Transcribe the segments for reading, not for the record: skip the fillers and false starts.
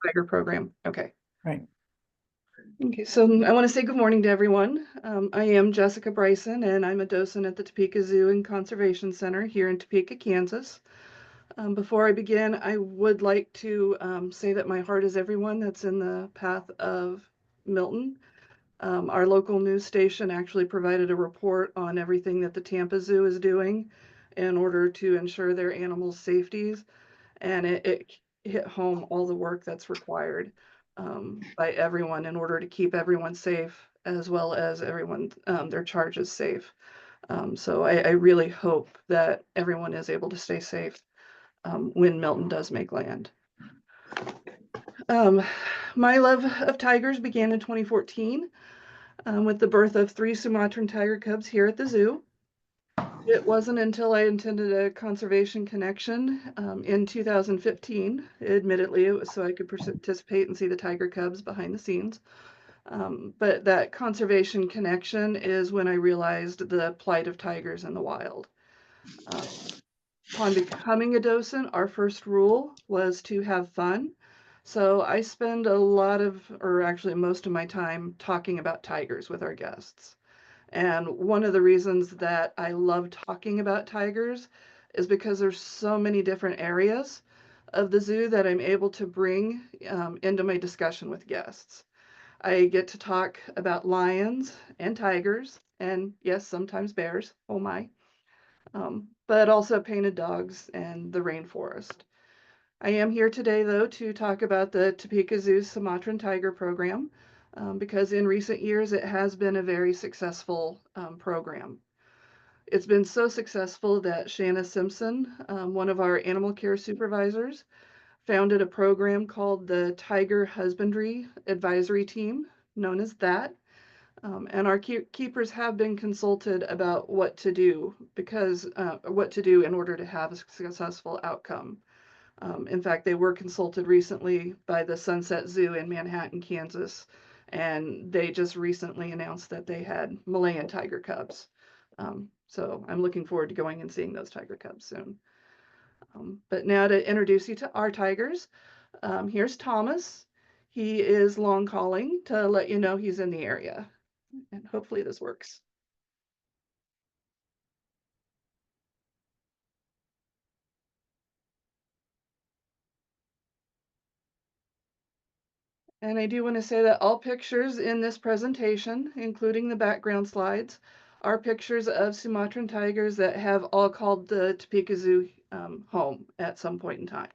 Tiger program. Okay. Right. Okay, so I want to say good morning to everyone. I am Jessica Bryson, and I'm a docent at the Topeka Zoo and Conservation Center here in Topeka, Kansas. Before I begin, I would like to say that my heart is everyone that's in the path of Milton. Our local news station actually provided a report on everything that the Tampa Zoo is doing in order to ensure their animals' safeties, and it hit home all the work that's required by everyone in order to keep everyone safe, as well as everyone their charges safe. So I really hope that everyone is able to stay safe when Milton does make land. Um, my love of tigers began in 2014 with the birth of 3 Sumatran tiger cubs here at the zoo. It wasn't until I attended a conservation connection in 2015, admittedly, it was so I could participate and see the tiger cubs behind the scenes. But that conservation connection is when I realized the plight of tigers in the wild. Um, Upon becoming a docent, our first rule was to have fun. So I spend a lot of, or actually most of my time talking about tigers with our guests. And one of the reasons that I love talking about tigers is because there's so many different areas of the zoo that I'm able to bring into my discussion with guests. I get to talk about lions and tigers, and yes, sometimes bears. Oh my. But also painted dogs and the rainforest. I am here today, though, to talk about the Topeka Zoo's Sumatran tiger program, because in recent years it has been a very successful program. It's been so successful that Shanna Simpson, one of our animal care supervisors, founded a program called the Tiger Husbandry Advisory Team, known as that. And our keepers have been consulted about what to do what to do in order to have a successful outcome. In fact, they were consulted recently by the Sunset Zoo in Manhattan, Kansas, and they just recently announced that they had Malayan tiger cubs. So I'm looking forward to going and seeing those tiger cubs soon. But now to introduce you to our tigers, here's Thomas. He is long calling to let you know he's in the area, and hopefully this works. And I do want to say that all pictures in this presentation, including the background slides, are pictures of Sumatran tigers that have all called the Topeka Zoo home at some point in time.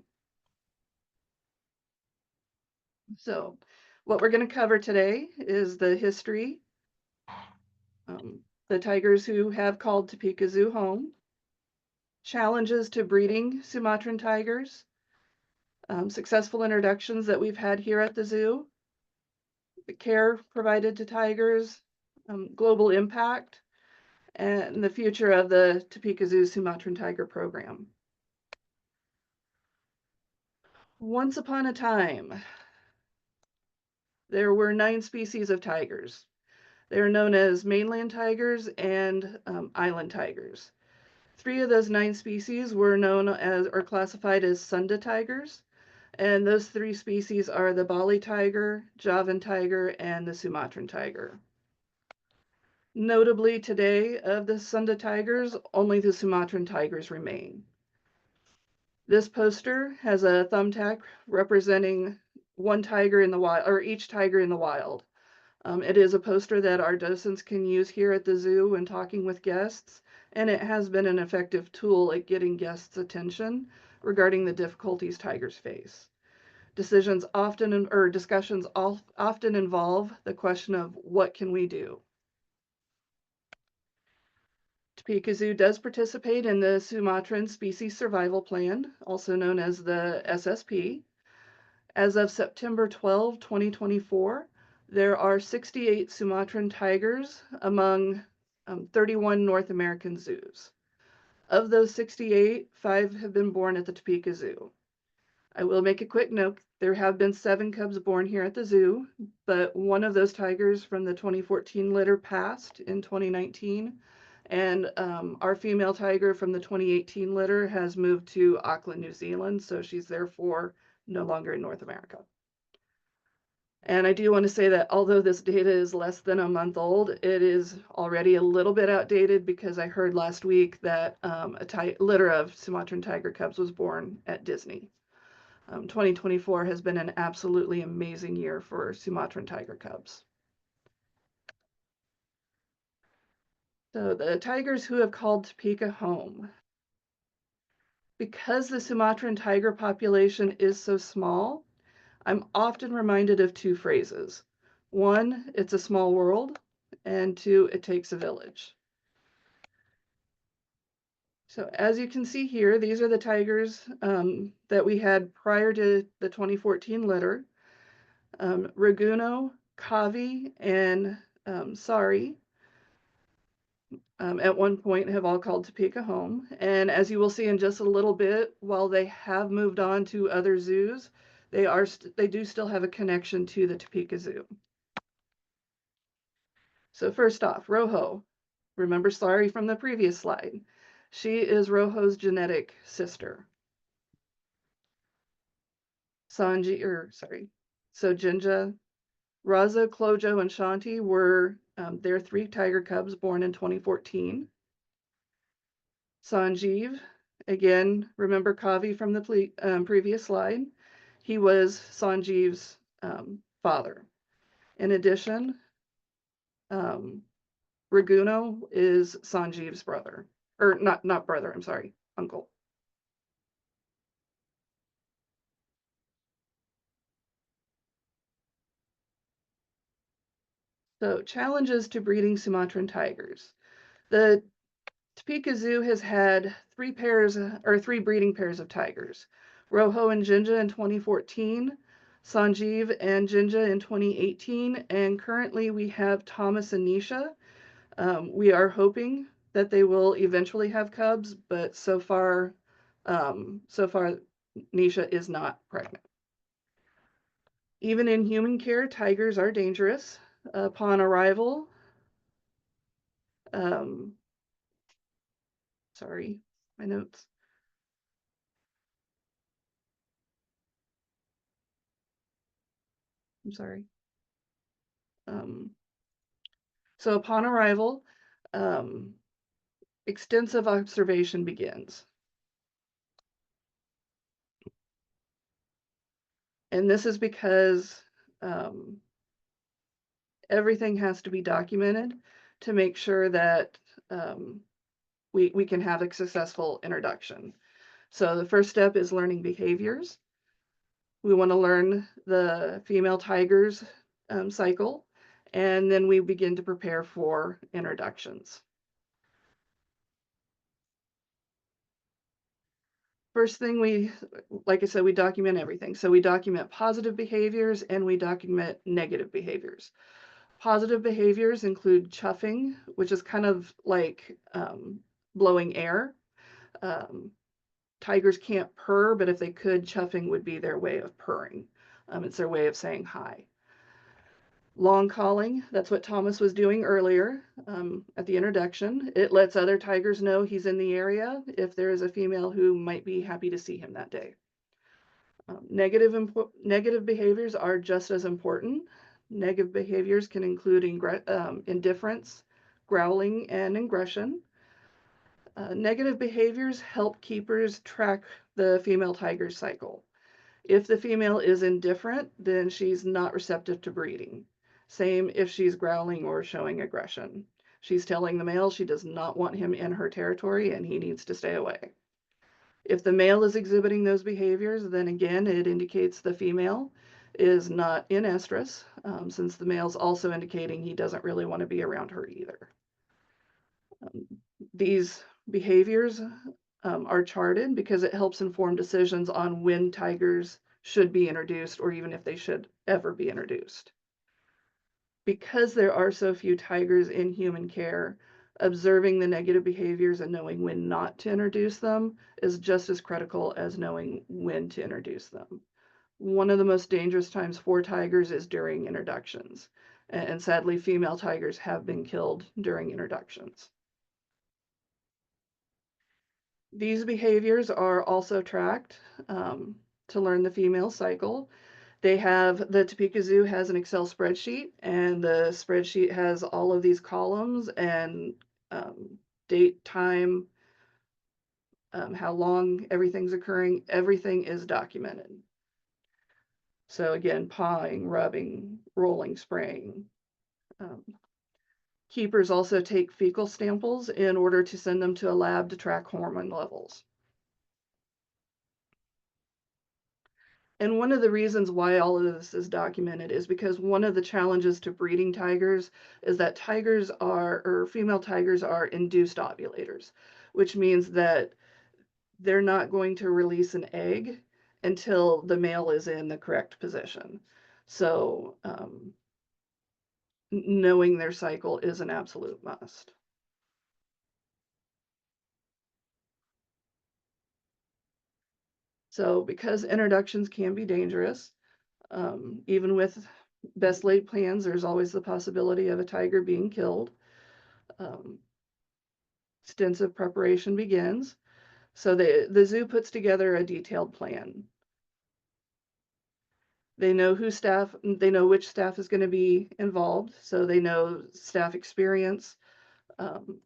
So what we're going to cover today is the history, the tigers who have called Topeka Zoo home, challenges to breeding Sumatran tigers, successful introductions that we've had here at the zoo, the care provided to tigers, global impact, and the future of the Topeka Zoo Sumatran Tiger Program. Once upon a time, there were 9 species of tigers. They are known as mainland tigers and island tigers. 3 of those 9 species were known as or classified as Sunda tigers, and those 3 species are the Bali tiger, Javan tiger, and the Sumatran tiger. Notably today, of the Sunda tigers, only the Sumatran tigers remain. This poster has a thumbtack representing one tiger in the wild, or each tiger in the wild. It is a poster that our docents can use here at the zoo when talking with guests, and it has been an effective tool at getting guests' attention regarding the difficulties tigers face. Discussions often involve the question of what can we do? Topeka Zoo does participate in the Sumatran Species Survival Plan, also known as the SSP. As of September 12, 2024, there are 68 Sumatran tigers among 31 North American zoos. Of those 68, 5 have been born at the Topeka Zoo. I will make a quick note. There have been 7 cubs born here at the zoo, but one of those tigers from the 2014 litter passed in 2019. And our female tiger from the 2018 litter has moved to Auckland, New Zealand, so she's therefore no longer in North America. And I do want to say that although this data is less than a month old, it is already a little bit outdated because I heard last week that a litter of Sumatran tiger cubs was born at Disney. 2024 has been an absolutely amazing year for Sumatran tiger cubs. So the tigers who have called Topeka home. Because the Sumatran tiger population is so small, I'm often reminded of two phrases. One, it's a small world, and two, it takes a village. So as you can see here, these are the tigers that we had prior to the 2014 litter. Raguno, Kavi, and Sari at one point have all called Topeka home. And as you will see in just a little bit, while they have moved on to other zoos, they do still have a connection to the Topeka Zoo. So first off, Rojo. Remember Sari from the previous slide. She is Rojo's genetic sister. So Jinja, Raza, Clojo, and Shanti were their 3 tiger cubs born in 2014. Sanjeev, again, remember Kavi from the previous slide. He was Sanjeev's father. In addition, Raguno is Sanjeev's brother, or not brother, I'm sorry, uncle. So challenges to breeding Sumatran tigers. The Topeka Zoo has had 3 breeding pairs of tigers. Rojo and Jinja in 2014, Sanjeev and Jinja in 2018, and currently we have Thomas and Nisha. We are hoping that they will eventually have cubs, but so far Nisha is not pregnant. Even in human care, tigers are dangerous. Upon arrival, sorry, my notes. I'm sorry. So upon arrival, um, extensive observation begins. And this is because everything has to be documented to make sure that we can have a successful introduction. So the first step is learning behaviors. We want to learn the female tiger's cycle, and then we begin to prepare for introductions. First thing like I said, we document everything. So we document positive behaviors and we document negative behaviors. Positive behaviors include chuffing, which is kind of like blowing air. Tigers can't purr, but if they could, chuffing would be their way of purring. It's their way of saying hi. Long calling, that's what Thomas was doing earlier at the introduction. It lets other tigers know he's in the area if there is a female who might be happy to see him that day. Negative behaviors are just as important. Negative behaviors can include indifference, growling, and aggression. Negative behaviors help keepers track the female tiger's cycle. If the female is indifferent, then she's not receptive to breeding. Same if she's growling or showing aggression. She's telling the male she does not want him in her territory and he needs to stay away. If the male is exhibiting those behaviors, then again, it indicates the female is not in estrus, since the male's also indicating he doesn't really want to be around her either. These behaviors are charted because it helps inform decisions on when tigers should be introduced or even if they should ever be introduced. Because there are so few tigers in human care, observing the negative behaviors and knowing when not to introduce them is just as critical as knowing when to introduce them. One of the most dangerous times for tigers is during introductions. And sadly, female tigers have been killed during introductions. These behaviors are also tracked to learn the female cycle. The Topeka Zoo has an Excel spreadsheet, and the spreadsheet has all of these columns and date, time, how long everything's occurring. Everything is documented. So again, pawing, rubbing, rolling, spraying. Um, Keepers also take fecal samples in order to send them to a lab to track hormone levels. And one of the reasons why all of this is documented is because one of the challenges to breeding tigers is that female tigers are induced ovulators, which means that they're not going to release an egg until the male is in the correct position. So knowing their cycle is an absolute must. So because introductions can be dangerous, even with best laid plans, there's always the possibility of a tiger being killed. Um, Extensive preparation begins. So the zoo puts together a detailed plan. They know they know which staff is going to be involved. So they know staff experience. Um,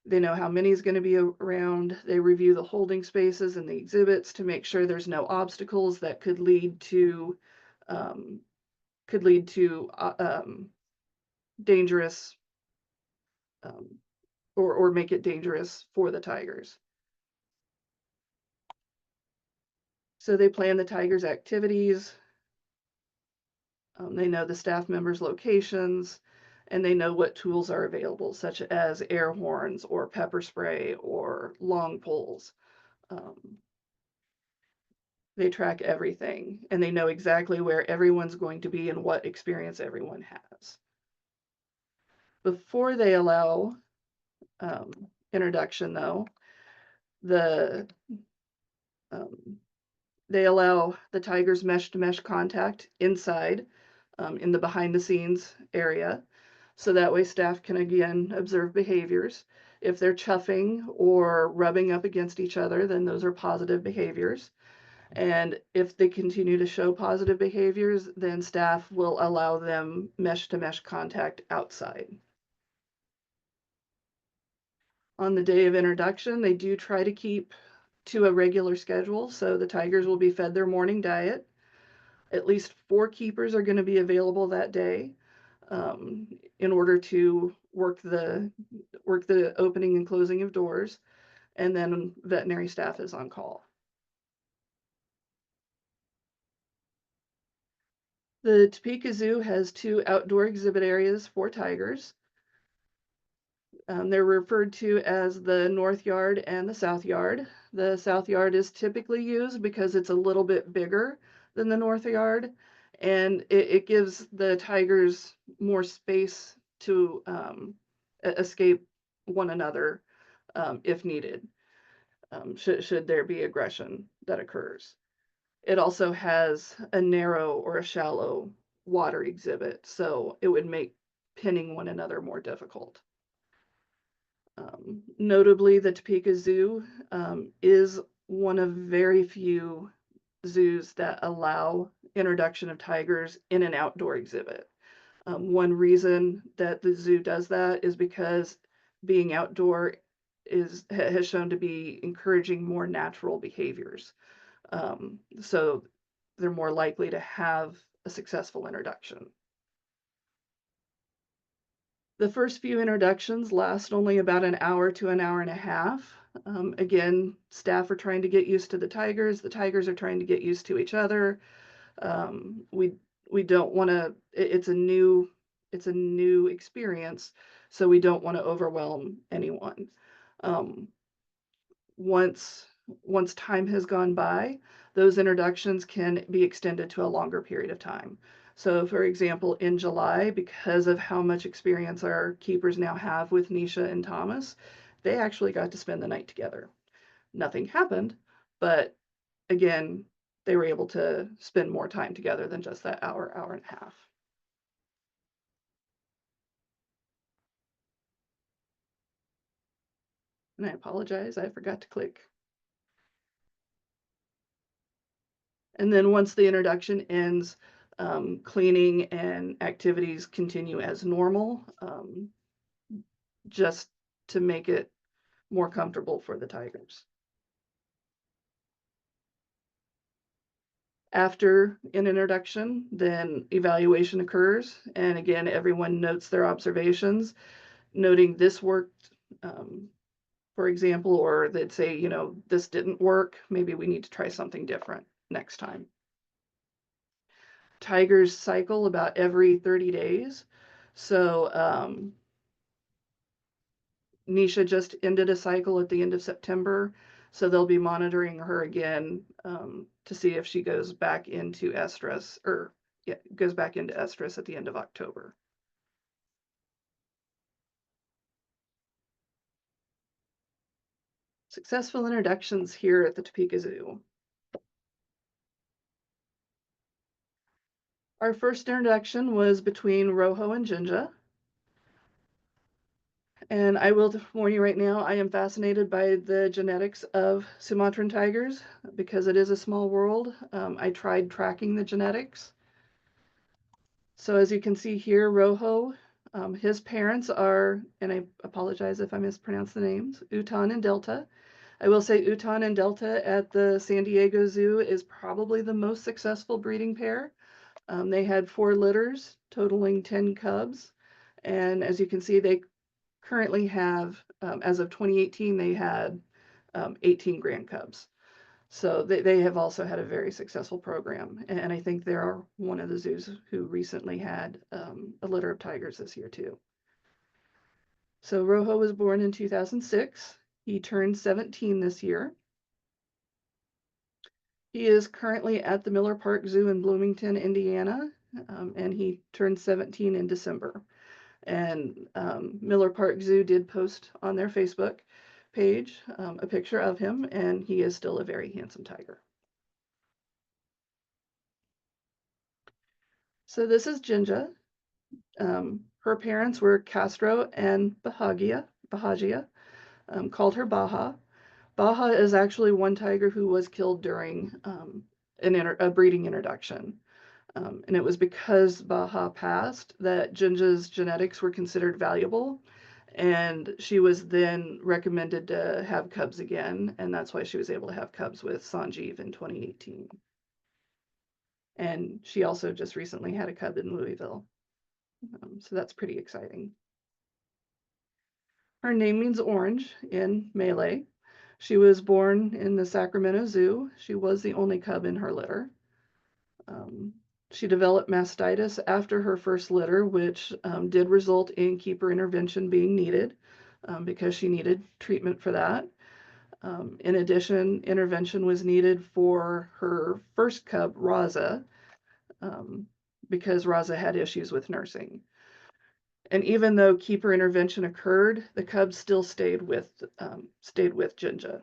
they know how many is going to be around. They review the holding spaces and the exhibits to make sure there's no obstacles that could lead to um, dangerous um, or make it dangerous for the tigers. So they plan the tigers' activities. They know the staff members' locations, and they know what tools are available, such as air horns or pepper spray or long poles. Um, they track everything, and they know exactly where everyone's going to be and what experience everyone has. Before they allow introduction, though, the um, they allow the tigers mesh-to-mesh contact inside in the behind-the-scenes area. So that way staff can again observe behaviors. If they're chuffing or rubbing up against each other, then those are positive behaviors. And if they continue to show positive behaviors, then staff will allow them mesh-to-mesh contact outside. On the day of introduction, they do try to keep to a regular schedule, so the tigers will be fed their morning diet. At least 4 keepers are going to be available that day in order to work the opening and closing of doors, and then veterinary staff is on call. The Topeka Zoo has 2 outdoor exhibit areas for tigers. They're referred to as the North Yard and the South Yard. The South Yard is typically used because it's a little bit bigger than the North Yard, and it gives the tigers more space to escape one another if needed, should there be aggression that occurs. It also has a narrow or a shallow water exhibit, so it would make pinning one another more difficult. Notably, the Topeka Zoo is one of very few zoos that allow introduction of tigers in an outdoor exhibit. One reason that the zoo does that is because being outdoor has shown to be encouraging more natural behaviors. So they're more likely to have a successful introduction. The first few introductions last only about an hour to an hour and a half. Again, staff are trying to get used to the tigers are trying to get used to each other. We don't want to, it's a new experience, so we don't want to overwhelm anyone. Um, once time has gone by, those introductions can be extended to a longer period of time. So for example, in July, because of how much experience our keepers now have with Nisha and Thomas, they actually got to spend the night together. Nothing happened, but again, they were able to spend more time together than just that hour and a half. And I apologize, I forgot to click And then once the introduction ends, cleaning and activities continue as normal, just to make it more comfortable for the tigers. After an introduction, then evaluation occurs. And again, everyone notes their observations, noting this worked, for example, or they'd say, you know, this didn't work. Maybe we need to try something different next time. Tigers cycle about every 30 days. So Nisha just ended a cycle at the end of September. So they'll be monitoring her again to see if she goes back into estrus, or yeah, goes back into estrus at the end of October. Successful introductions here at the Topeka Zoo. Our first introduction was between Rojo and Jinja. And I will warn you right now, I am fascinated by the genetics of Sumatran tigers because it is a small world. I tried tracking the genetics. So as you can see here, Rojo, his parents are, and I apologize if I mispronounce the names, Utan and Delta. I will say Utan and Delta at the San Diego Zoo is probably the most successful breeding pair. They had 4 litters, totaling 10 cubs. And as you can see, they currently have, as of 2018, they had 18 grand cubs. So they have also had a very successful program. And I think they are one of the zoos who recently had a litter of tigers this year too. So Rojo was born in 2006. He turned 17 this year. He is currently at the Miller Park Zoo in Bloomington, Indiana, and he turned 17 in December. And Miller Park Zoo did post on their Facebook page a picture of him, and he is still a very handsome tiger. So this is Jinja. Her parents were Castro and Bahagia, called her Baja. Baja is actually one tiger who was killed during a breeding introduction. And it was because Baja passed that Jinja's genetics were considered valuable. And she was then recommended to have cubs again. And that's why she was able to have cubs with Sanjeev in 2018. And she also just recently had a cub in Louisville. So that's pretty exciting. Her name means orange in Malay. She was born in the Sacramento Zoo. She was the only cub in her litter. She developed mastitis after her first litter, which did result in keeper intervention being needed because she needed treatment for that. In addition, intervention was needed for her first cub, Raza, because Raza had issues with nursing. And even though keeper intervention occurred, the cubs still stayed with Jinja.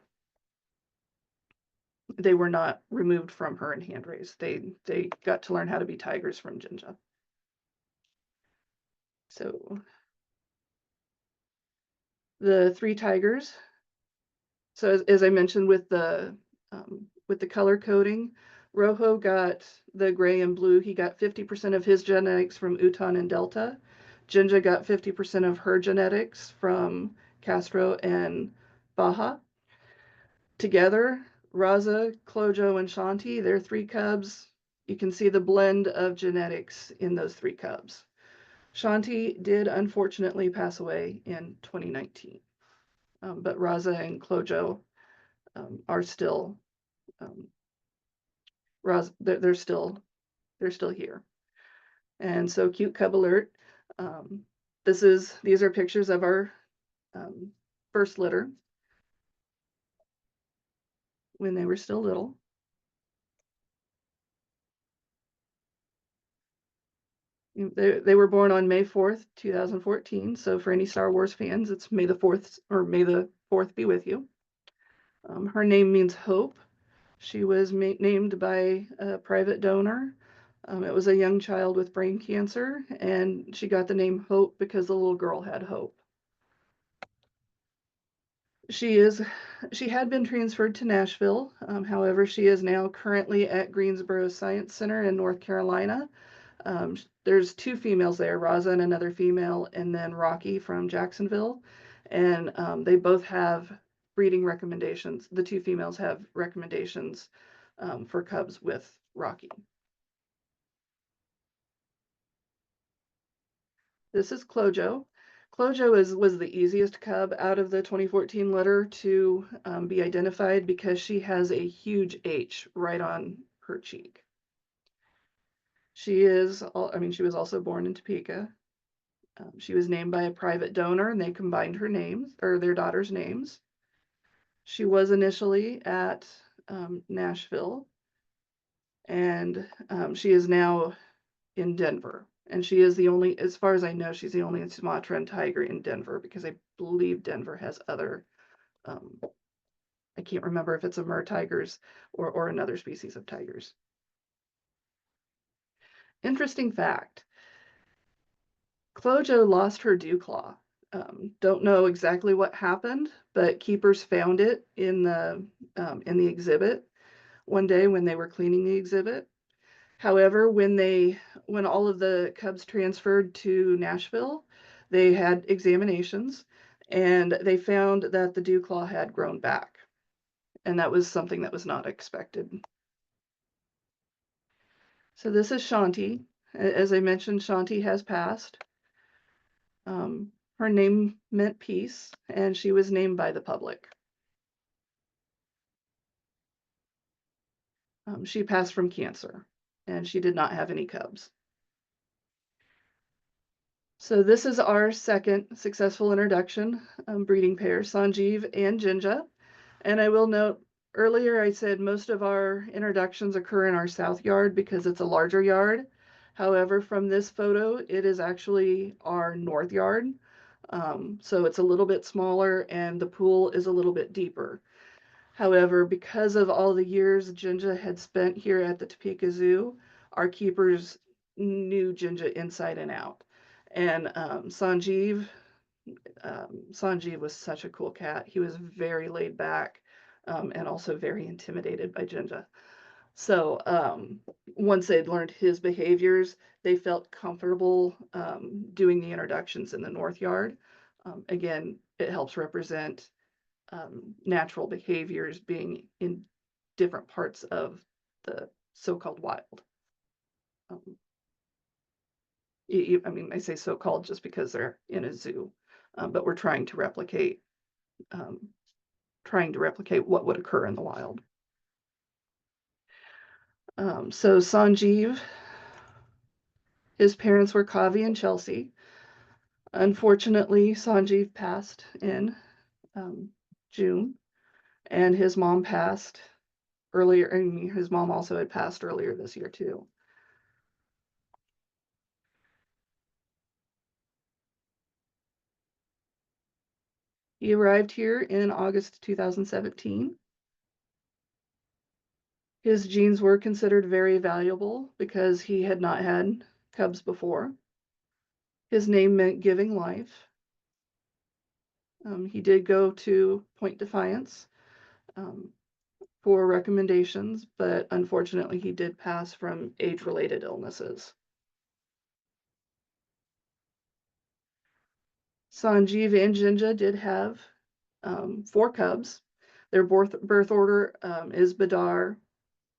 They were not removed from her and hand raised. They got to learn how to be tigers from Jinja. So the 3 tigers. So as I mentioned with the color coding, Rojo got the gray and blue. He got 50% of his genetics from Utan and Delta. Jinja got 50% of her genetics from Castro and Baja. Together, Raza, Clojo, and Shanti, they're 3 cubs. You can see the blend of genetics in those 3 cubs. Shanti did unfortunately pass away in 2019, but Raza and Clojo are still, they're still here. And so cute cub alert. These are pictures of our first litter when they were still little. They were born on May 4th, 2014. So for any Star Wars fans, it's May the 4th, or May the 4th be with you. Her name means hope. She was named by a private donor. It was a young child with brain cancer, and she got the name Hope because the little girl had hope. She had been transferred to Nashville. However, she is now currently at Greensboro Science Center in North Carolina. There's two females there, Raza and another female, and then Rocky from Jacksonville. And they both have breeding recommendations. The two females have recommendations for cubs with Rocky. This is Clojo. Clojo was the easiest cub out of the 2014 litter to be identified because she has a huge H right on her cheek. She is, I mean, she was also born in Topeka. She was named by a private donor and they combined her names, or their daughters' names. She was initially at Nashville, and she is now in Denver. And she is the only, as far as I know, she's the only Sumatran tiger in Denver, because I believe Denver has other, I can't remember if it's a mer tigers or another species of tigers. Interesting fact, Clojo lost her dew claw. Don't know exactly what happened, but keepers found it in the exhibit one day when they were cleaning the exhibit. However, when all of the cubs transferred to Nashville, they had examinations and they found that the dew claw had grown back. And that was something that was not expected. So this is Shanti. As I mentioned, Shanti has passed. Her name meant peace, and she was named by the public. She passed from cancer, and she did not have any cubs. So this is our second successful introduction, breeding pair, Sanjeev and Jinja. And I will note, earlier I said most of our introductions occur in our south yard because it's a larger yard. However, from this photo, it is actually our north yard. So it's a little bit smaller and the pool is a little bit deeper. However, because of all the years Jinja had spent here at the Topeka Zoo, our keepers knew Jinja inside and out. And Sanjeev was such a cool cat. He was very laid back and also very intimidated by Jinja. So once they'd learned his behaviors, they felt comfortable doing the introductions in the north yard. Again, it helps represent natural behaviors being in different parts of the so-called wild. I mean, I say so-called just because they're in a zoo, but we're trying to replicate what would occur in the wild. So Sanjeev, his parents were Kavi and Chelsea. Unfortunately, Sanjeev passed in June, and his mom passed earlier. I mean, his mom also had passed earlier this year too. He arrived here in August 2017. His genes were considered very valuable because he had not had cubs before. His name meant giving life. He did go to Point Defiance for recommendations, but unfortunately he did pass from age-related illnesses. Sanjeev and Jinja did have 4 cubs. Their birth order is Badar,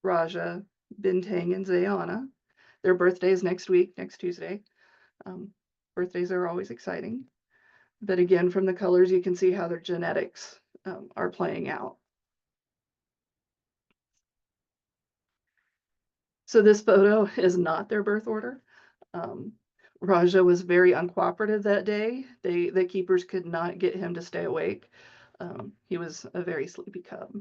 Raja, Bintang, and Zayana. Their birthday is next week, next Tuesday. Birthdays are always exciting. But again, from the colors, you can see how their genetics are playing out. So this photo is not their birth order. Raja was very uncooperative that day. The keepers could not get him to stay awake. He was a very sleepy cub.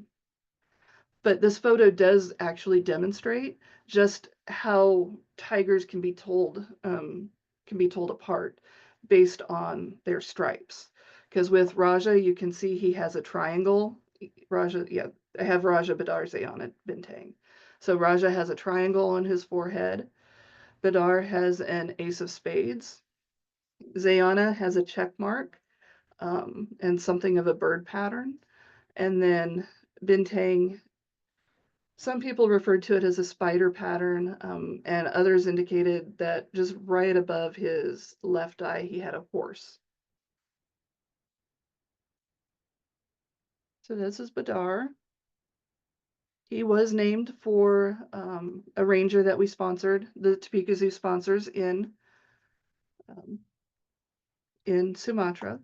But this photo does actually demonstrate just how tigers can be told apart based on their stripes. Because with Raja, you can see he has a triangle. Raja, yeah, I have Raja Badarze on it, Bintang. So Raja has a triangle on his forehead. Badar has an ace of spades. Zayana has a check mark. and something of a bird pattern. And then bintang, some people referred to it as a spider pattern, and others indicated that just right above his left eye, he had a horse. So this is Badar. He was named for a ranger that we sponsored, the Topeka Zoo sponsors um, in Sumatra.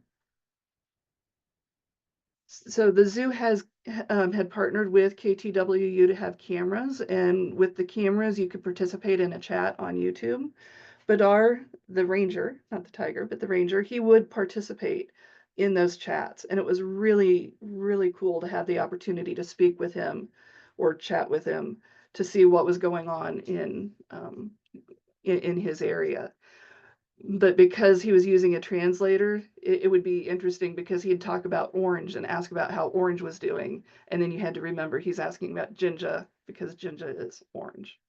So the zoo has had partnered with KTWU to have cameras, and with the cameras, you could participate in a chat on YouTube. Badar, the ranger, not the tiger, but the ranger, he would participate in those chats, and it was really, really cool to have the opportunity to speak with him or chat with him to see what was going on in his area. But because he was using a translator, it would be interesting because he'd talk about orange and ask about how orange was doing, and then you had to remember he's asking about Jinja because Jinja is orange.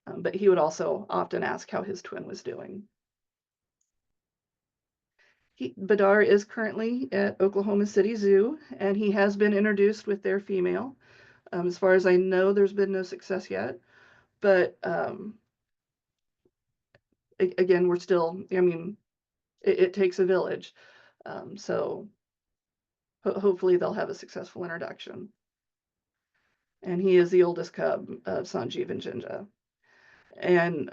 But he would also often ask how his twin was doing. Badar is currently at Oklahoma City Zoo, and he has been introduced with their female. As far as I know, there's been no success yet, but again, we're still, I mean, it takes a village. So hopefully they'll have a successful introduction. And he is the oldest cub of Sanjeev and Jinja. And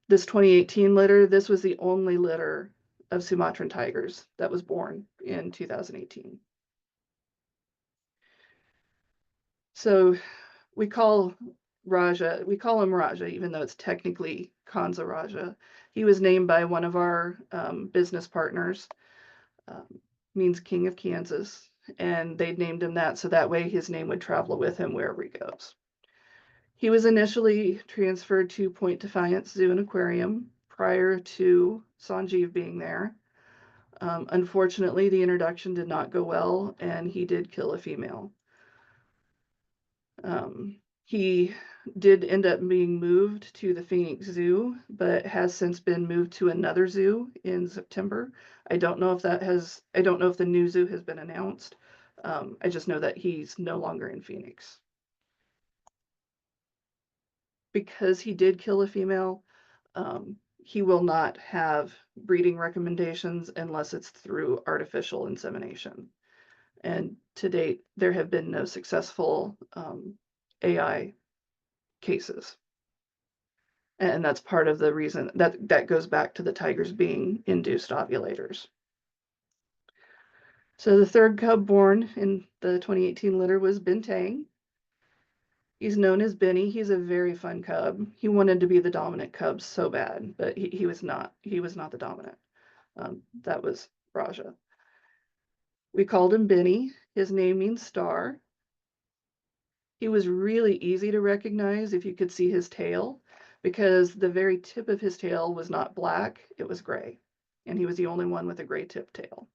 this 2018 litter, this was the only litter of Sumatran tigers that was born in 2018. So we call him Raja, even though it's technically Kanza Raja. He was named by one of our business partners, means King of Kansas, and they'd named him that so that way his name would travel with him wherever he goes. He was initially transferred to Point Defiance Zoo and Aquarium prior to Sanjeev being there. Unfortunately, the introduction did not go well, and he did kill a female. He did end up being moved to the Phoenix Zoo, but has since been moved to another zoo in September. I don't know if the new zoo has been announced. I just know that he's no longer in Phoenix. Because he did kill a female, he will not have breeding recommendations unless it's through artificial insemination. And to date, there have been no successful AI cases. And that's part of the reason that goes back to the tigers being induced ovulators. So the third cub born in the 2018 litter was Bintang. He's known as Benny. He's a very fun cub. He wanted to be the dominant cub so bad, but he was not. He was not the dominant. That was Raja. We called him Benny. His name means star. He was really easy to recognize if you could see his tail, because the very tip of his tail was not black, it was gray. And he was the only one with a gray tip tail.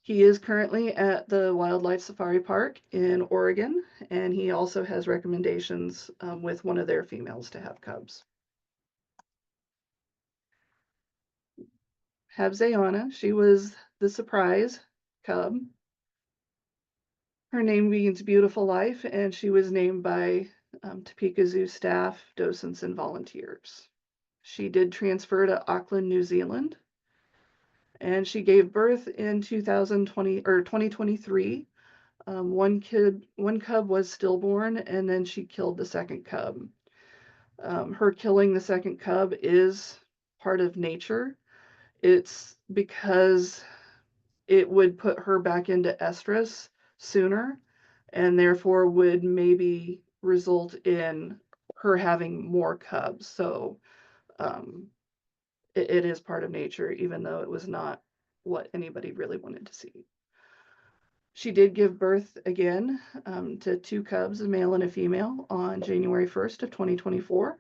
He is currently at the Wildlife Safari Park in Oregon, and he also has recommendations with one of their females to have cubs. Have Zayana, she was the surprise cub. Her name means beautiful life, and she was named by Topeka Zoo staff, docents, and volunteers. She did transfer to Auckland, New Zealand, and she gave birth in 2023. One cub was stillborn, and then she killed the second cub. Her killing the second cub is part of nature. It's because it would put her back into estrus sooner, and therefore would maybe result in her having more cubs. So it is part of nature, even though it was not what anybody really wanted to see. She did give birth again to two cubs, a male and a female, on January 1st of 2024.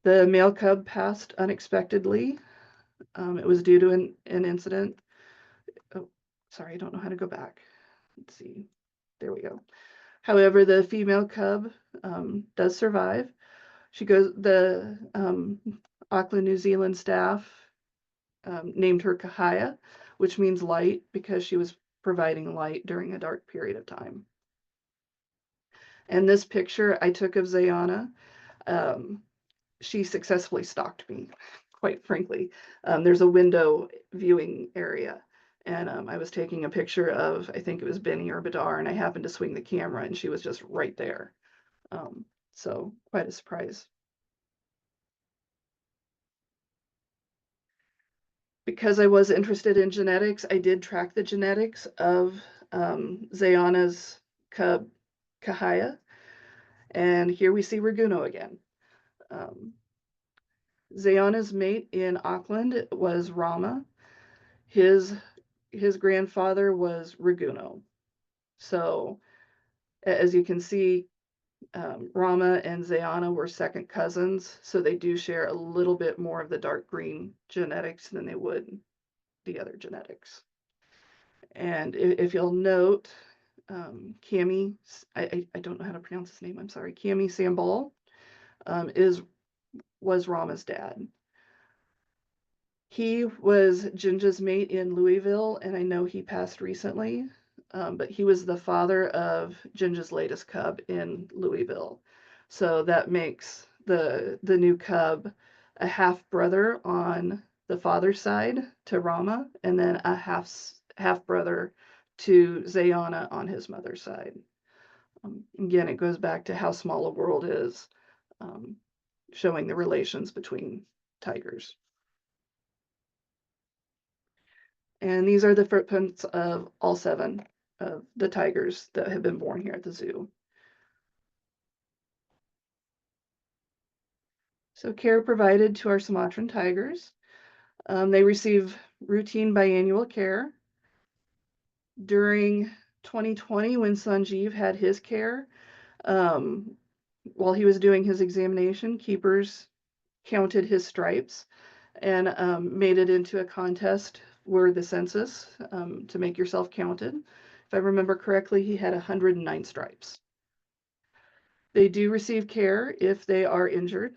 The male cub passed unexpectedly. It was due to an incident. Oh, sorry, I don't know how to go back. Let's see. There we go. However, the female cub does survive. The Auckland, New Zealand staff named her Kahaya, which means light because she was providing light during a dark period of time. And this picture I took of Zayana, she successfully stalked me, quite frankly. There's a window viewing area, and I was taking a picture of, I think it was Benny or Badar, and I happened to swing the camera, and she was just right there. So quite a surprise. Because I was interested in genetics, I did track the genetics of Zayana's cub, Kahaya, and here we see Raguno again. Um, Zayana's mate in Auckland was Rama. His grandfather was Raguno. So as you can see, Rama and Zayana were second cousins, so they do share a little bit more of the dark green genetics than they would the other genetics. And if you'll note, Cami, I don't know how to pronounce his name, I'm sorry, Cami Sambal was Rama's dad. He was Ginja's mate in Louisville, and I know he passed recently, but he was the father of Ginja's latest cub in Louisville. So that makes the new cub a half brother on the father's side to Rama, and then a half brother to Zayana on his mother's side. Again, it goes back to how small a world is, showing the relations between tigers. And these are the footprints of all 7 of the tigers that have been born here at the zoo. So care provided to our Sumatran tigers. They receive routine biannual care. During 2020, when Sanjeev had his care, while he was doing his examination, keepers counted his stripes and made it into a contest for the census to make yourself counted. If I remember correctly, he had 109 stripes. They do receive care if they are injured.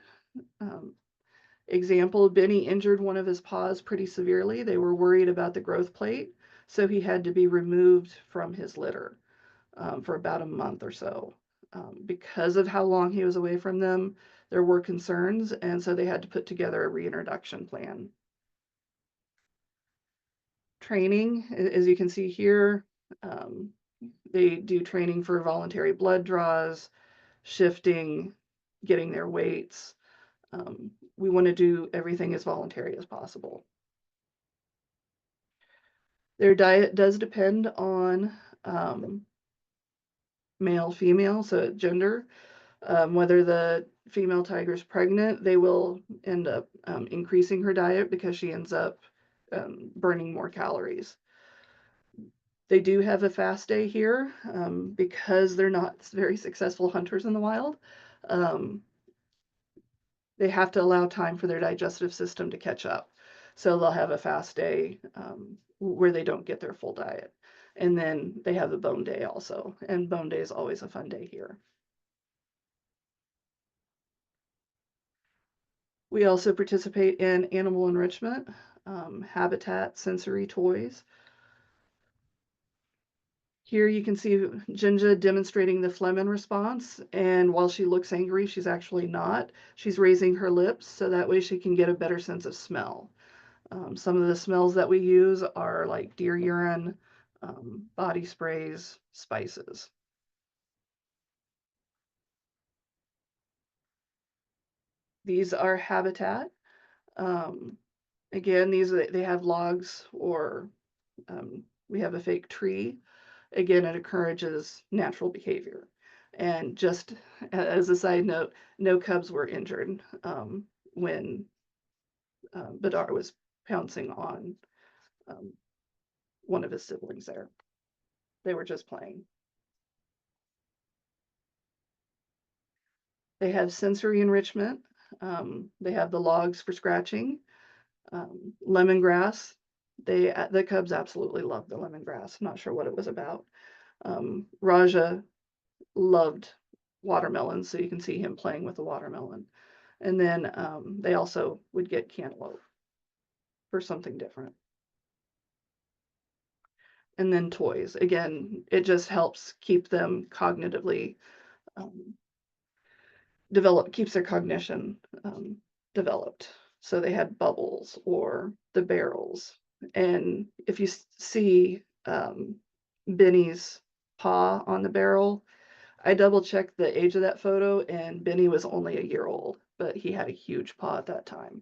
Example, Benny injured one of his paws pretty severely. They were worried about the growth plate, so he had to be removed from his litter for about a month or so. Because of how long he was away from them, there were concerns, and so they had to put together a reintroduction plan. Training, as you can see here, they do training for voluntary blood draws, shifting, getting their weights. We want to do everything as voluntary as possible. Their diet does depend on male, female, so gender. Whether the female tiger is pregnant, they will end up increasing her diet because she ends up burning more calories. They do have a fast day here because they're not very successful hunters in the wild. They have to allow time for their digestive system to catch up. So they'll have a fast day where they don't get their full diet. And then they have a bone day also. And bone day is always a fun day here. We also participate in animal enrichment, habitat, sensory toys. Here you can see Jinja demonstrating the phlegm response, and while she looks angry, she's actually not. She's raising her lips so that way she can get a better sense of smell. Some of the smells that we use are like deer urine, body sprays, spices. These are habitat. Again, they have logs or we have a fake tree. Again, it encourages natural behavior. And just as a side note, no cubs were injured when Badar was pouncing on one of his siblings there. They were just playing. They have sensory enrichment. They have the logs for scratching. Lemongrass. The cubs absolutely love the lemongrass. Not sure what it was about. Raja loved watermelons, so you can see him playing with the watermelon. And then they also would get cantaloupe for something different. and then toys. Again, it just helps keep them cognitively um, keeps their cognition developed. So they had bubbles or the barrels. And if you see Benny's paw on the barrel, I double checked the age of that photo, and Benny was only a year old, but he had a huge paw at that time.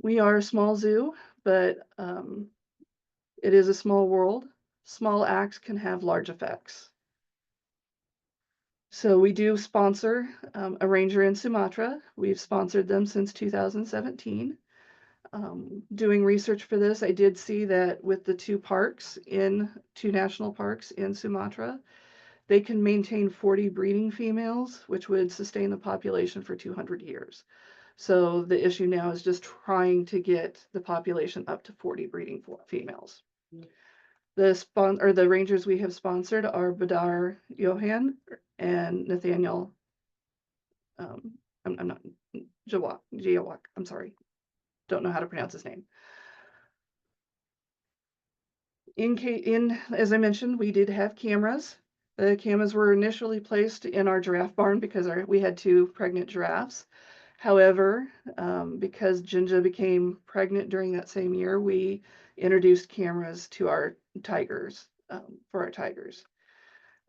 We are a small zoo, but it is a small world. Small acts can have large effects. So we do sponsor a ranger in Sumatra. We've sponsored them since 2017. Doing research for this, I did see that with the two national parks in Sumatra, they can maintain 40 breeding females, which would sustain the population for 200 years. So the issue now is just trying to get the population up to 40 breeding females. The rangers we have sponsored are Badar Johan and Nathaniel. I'm not Jawak. I'm sorry, don't know how to pronounce his name. As I mentioned, we did have cameras. The cameras were initially placed in our giraffe barn because we had 2 pregnant giraffes. However, because Jinja became pregnant during that same year, we introduced cameras to our tigers, for our tigers.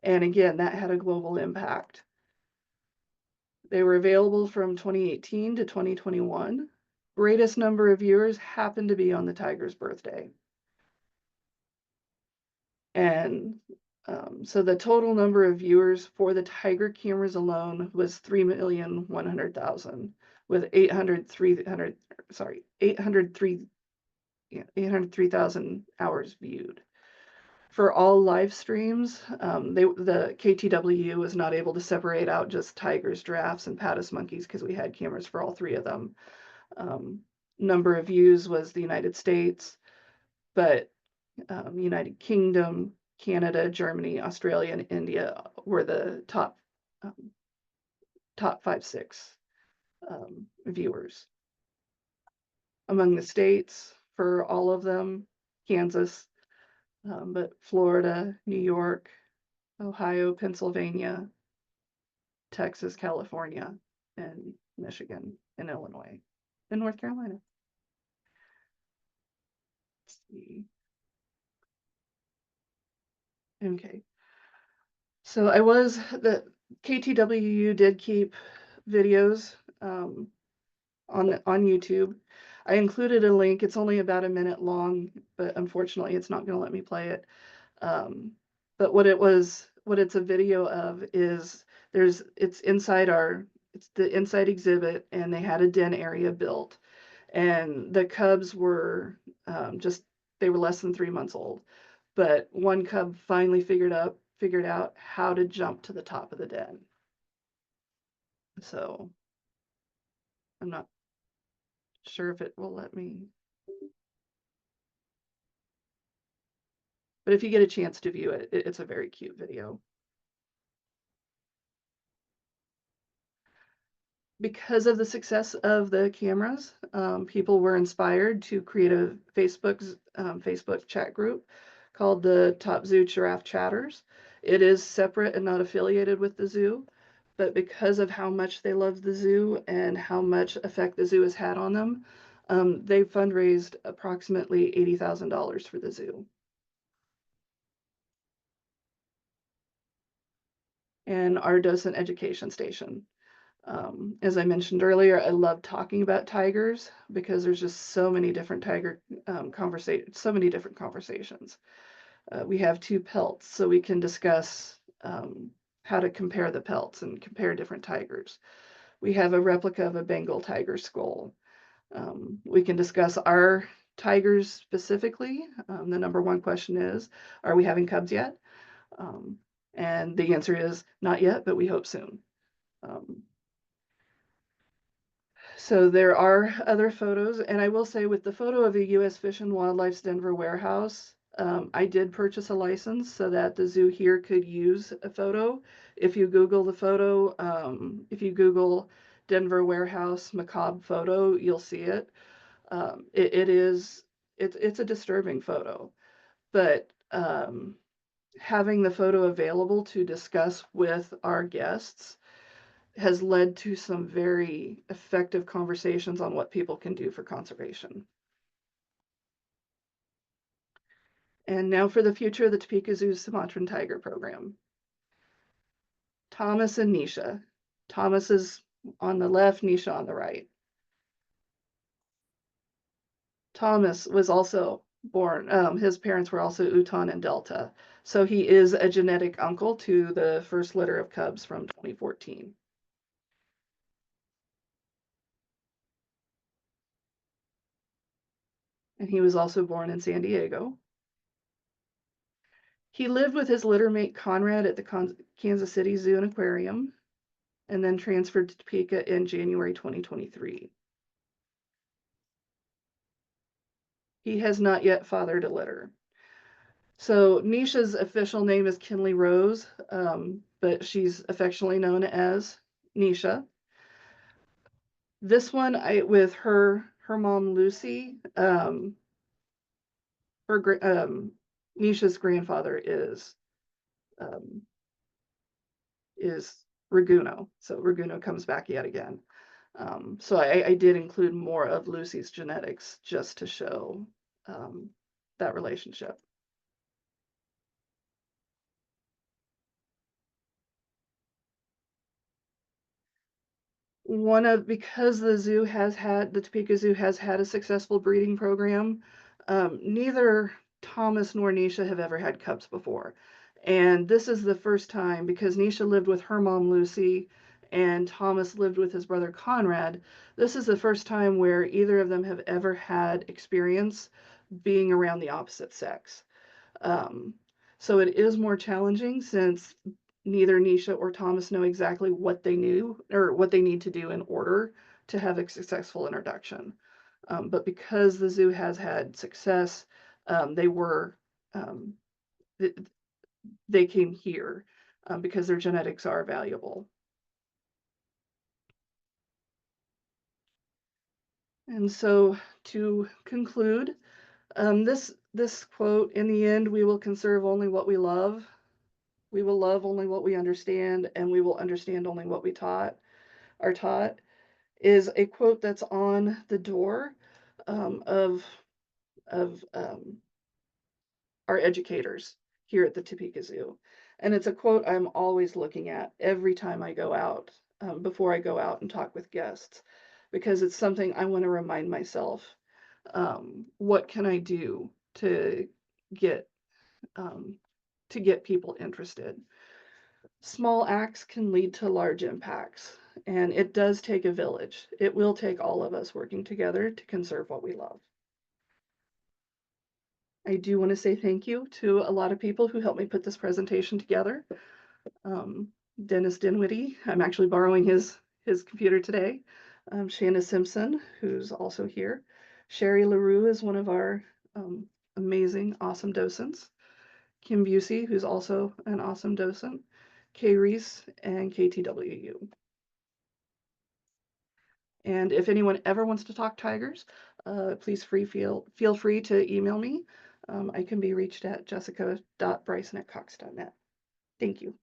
And again, that had a global impact. They were available from 2018 to 2021. Greatest number of viewers happened to be on the tiger's birthday. And so the total number of viewers for the tiger cameras alone was 3,100,000 with 803,000 hours viewed. For all live streams, the KTWU was not able to separate out just tigers, giraffes, and Patus monkeys because we had cameras for all 3 of them. Number of views was the United States, but United Kingdom, Canada, Germany, Australia, and India were the top 5, 6 viewers. Among the states, for all of them, Kansas, but Florida, New York, Ohio, Pennsylvania, Texas, California, and Michigan, and Illinois, and North Carolina. Let's see. Okay. So the KTWU did keep videos on YouTube. I included a link. It's only about a minute long, but unfortunately it's not going to let me play it. But what it's a video of is it's the inside exhibit, and they had a den area built, and the cubs were they were less than 3 months old, but one cub finally figured out how to jump to the top of the den. So I'm not sure if it will let me, but if you get a chance to view it, it's a very cute video. Because of the success of the cameras, people were inspired to create a Facebook chat group called the Top Zoo Giraffe Chatters. It is separate and not affiliated with the zoo, but because of how much they love the zoo and how much effect the zoo has had on them, they fundraised approximately $80,000 for the zoo. And our docent education station. As I mentioned earlier, I love talking about tigers because there's just so many different conversations. We have 2 pelts, so we can discuss how to compare the pelts and compare different tigers. We have a replica of a Bengal tiger skull. We can discuss our tigers specifically. The number 1 question is, are we having cubs yet? And the answer is not yet, but we hope soon. So there are other photos, and I will say with the photo of the U.S. Fish and Wildlife's Denver warehouse, I did purchase a license so that the zoo here could use a photo. If you Google the photo, if you Google Denver warehouse macabre photo, you'll see it. It's a disturbing photo, but having the photo available to discuss with our guests has led to some very effective conversations on what people can do for conservation. And now for the future of the Topeka Zoo's Sumatran tiger program. Thomas and Nisha. Thomas is on the left, Nisha on the right. Thomas was also born, his parents were also Uton and Delta. So he is a genetic uncle to the first litter of cubs from 2014. And he was also born in San Diego. He lived with his litter mate Conrad at the Kansas City Zoo and Aquarium, and then transferred to Topeka in January 2023. He has not yet fathered a litter. So Nisha's official name is Kinley Rose, but she's affectionately known as Nisha. This one, with her mom Lucy, Nisha's grandfather is Raguno. So Raguno comes back yet again. So I did include more of Lucy's genetics just to show that relationship. Because the Topeka Zoo has had a successful breeding program, neither Thomas nor Nisha have ever had cubs before. And this is the first time, because Nisha lived with her mom Lucy and Thomas lived with his brother Conrad. This is the first time where either of them have ever had experience being around the opposite sex. Um, so it is more challenging since neither Nisha or Thomas know exactly what they knew or what they need to do in order to have a successful introduction. But because the zoo has had success, they were um, they came here because their genetics are valuable. And so to conclude, this quote, in the end, we will conserve only what we love. We will love only what we understand, and we will understand only what we are taught, is a quote that's on the door of our educators here at the Topeka Zoo. And it's a quote I'm always looking at every time I go out, before I go out and talk with guests, because it's something I want to remind myself. What can I do to get people interested? Small acts can lead to large impacts, and it does take a village. It will take all of us working together to conserve what we love. I do want to say thank you to a lot of people who helped me put this presentation together. Dennis Dinwiddie, I'm actually borrowing his computer today. Shanna Simpson, who's also here. Sherry LaRue is one of our amazing, awesome docents. Kim Busey, who's also an awesome docent. Kay Reese and KTWU. And if anyone ever wants to talk tigers, please feel free to email me. I can be reached at jessica.bryson@cox.net. Thank you.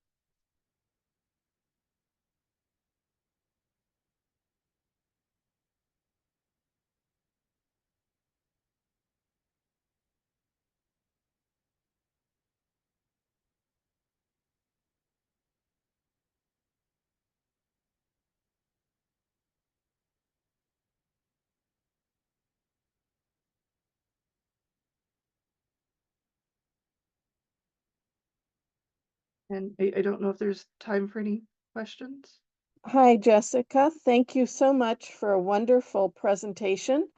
And I don't know if there's time for any questions. Hi, Jessica. Thank you so much for a wonderful presentation.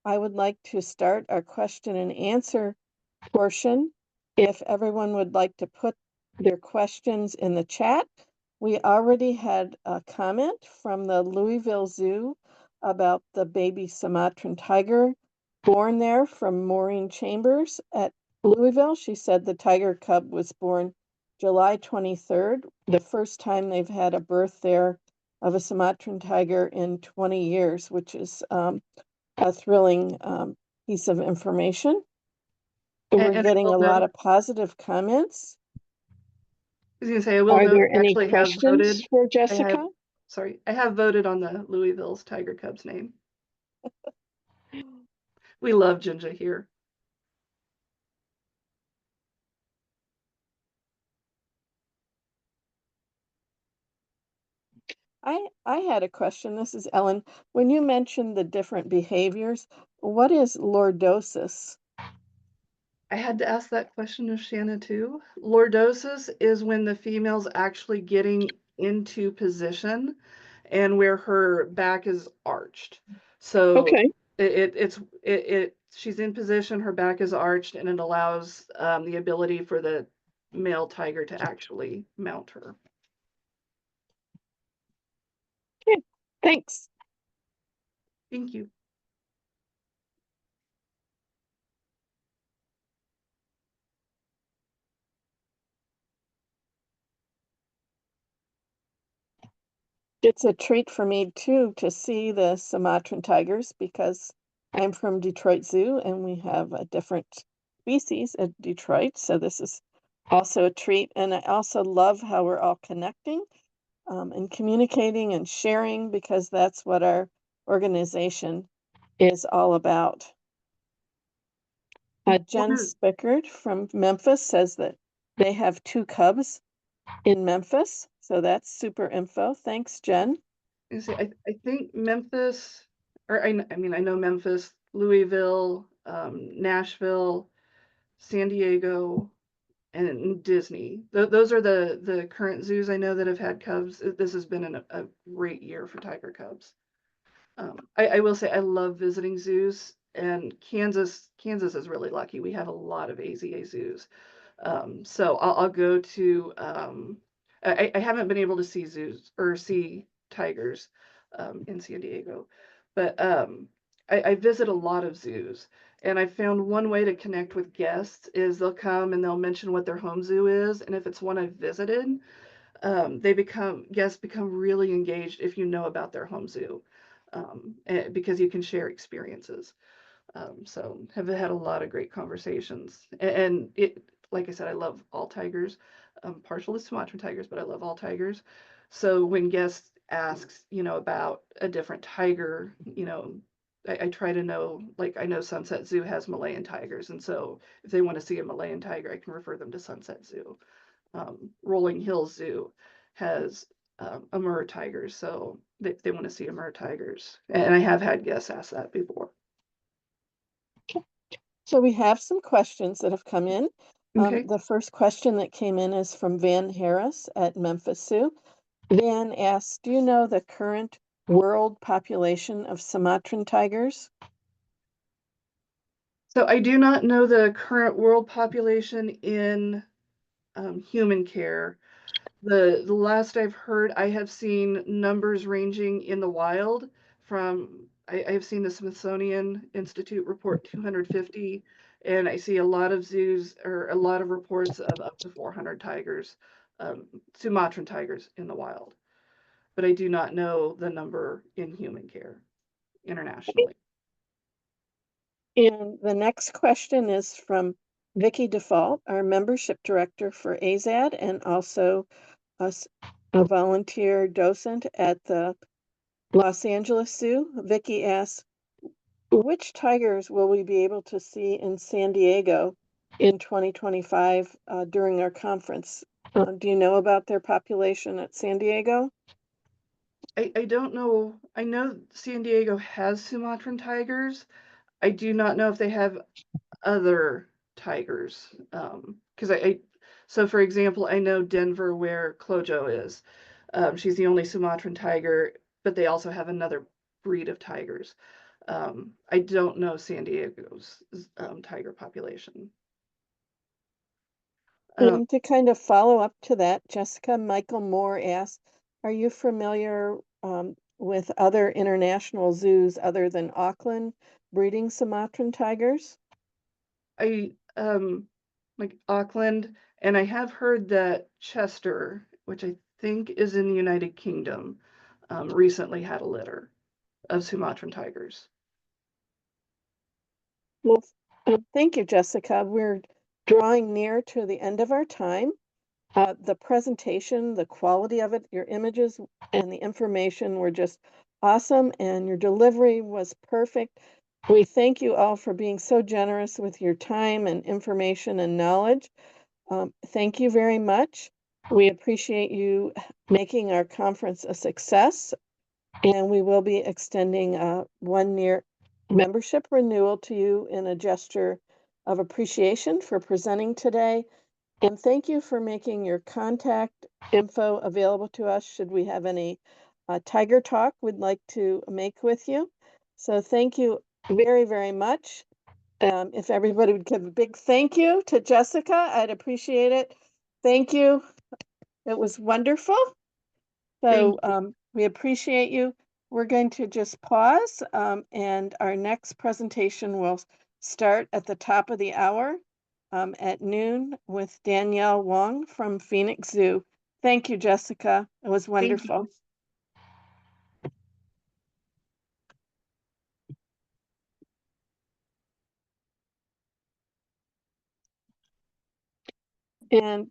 I would like to start our question and answer portion. If everyone would like to put their questions in the chat. We already had a comment from the Louisville Zoo about the baby Sumatran tiger born there from Maureen Chambers at Louisville. She said the tiger cub was born July 23rd, the first time they've had a birth there of a Sumatran tiger in 20 years, which is a thrilling piece of information. We're And I getting will a lot note, of positive comments. I was gonna say, I will Are note, there I any actually have questions voted, for I have, Jessica? sorry, I have voted on the Louisville's Tiger Cubs name. We love Ginger here. I had a question. This is Ellen. When you mentioned the different behaviors, what is lordosis? I had to ask that question of Shanna too. Lordosis is when the female's actually getting into position and where her back is arched. So Okay. she's in position, her back is arched, and it allows the ability for the male tiger to actually mount her. Okay. Thanks. Thank you. It's a treat for me too to see the Sumatran tigers because I'm from Detroit Zoo and we have a different species at Detroit. So this is also a treat. And I also love how we're all connecting and communicating and sharing because that's what our organization is all about. Jen Spickard from Memphis says that they have 2 cubs in Memphis. So that's super info. Thanks, Jen. I think Memphis, or I mean, I know Memphis, Louisville, Nashville, San Diego, and Disney. Those are the current zoos I know that have had cubs. This has been a great year for tiger cubs. I will say I love visiting zoos, and Kansas is really lucky. We have a lot of AZA zoos. So I'll go to, I haven't been able to see zoos or see tigers in San Diego, but I visit a lot of zoos. And I found one way to connect with guests is they'll come and they'll mention what their home zoo is. And if it's one I've visited, guests become really engaged if you know about their home zoo, because you can share experiences. So have had a lot of great conversations, and it, like I said, I love all tigers. I'm partial to Sumatran tigers, but I love all tigers. So when guests asks, about a different tiger, I try to know, like I know Sunset Zoo has Malayan tigers, and so if they want to see a Malayan tiger, I can refer them to Sunset Zoo. Rolling Hills Zoo has Amur tigers, so they want to see Amur tigers, and I have had guests ask that before. So we have some questions that have come in. Okay. The first question that came in is from Van Harris at Memphis Zoo. Van asks, do you know the current world population of Sumatran tigers? So I do not know the current world population in human care. The last I've heard, I have seen numbers ranging in the wild from, I have seen the Smithsonian Institute report 250, and I see a lot of zoos or a lot of reports of up to 400 tigers, Sumatran tigers in the wild. But I do not know the number in human care internationally. And the next question is from Vicki Default, our membership director for AZAD and also a volunteer docent at the Los Angeles Zoo. Vicki asks, which tigers will we be able to see in San Diego in 2025 during our conference? Do you know about their population at San Diego? I don't know. I know San Diego has Sumatran tigers. I do not know if they have other tigers. Because so for example, I know Denver where Clojo is. She's the only Sumatran tiger, but they also have another breed of tigers. I don't know San Diego's tiger population. And to kind of follow up to that, Jessica Michael Moore asked, are you familiar with other international zoos other than Auckland breeding Sumatran tigers? I like Auckland, and I have heard that Chester, which I think is in the United Kingdom, recently had a litter of Sumatran tigers. Well, thank you, Jessica. We're drawing near to the end of our time. The presentation, the quality of it, your images and the information were just awesome, and your delivery was perfect. We thank you all for being so generous with your time and information and knowledge. Thank you very much. We appreciate you making our conference a success, and we will be extending a 1-year membership renewal to you in a gesture of appreciation for presenting today. And thank you for making your contact info available to us should we have any Tiger Talk we'd like to make with you. So thank you very, very much. If everybody would give a big thank you to Jessica, I'd appreciate it. Thank you. It was wonderful. So we appreciate you. We're going to just pause, and our next presentation will start at the top of the hour at noon with Danielle Wong from Phoenix Zoo. Thank you, Jessica. It was Thank you. wonderful. And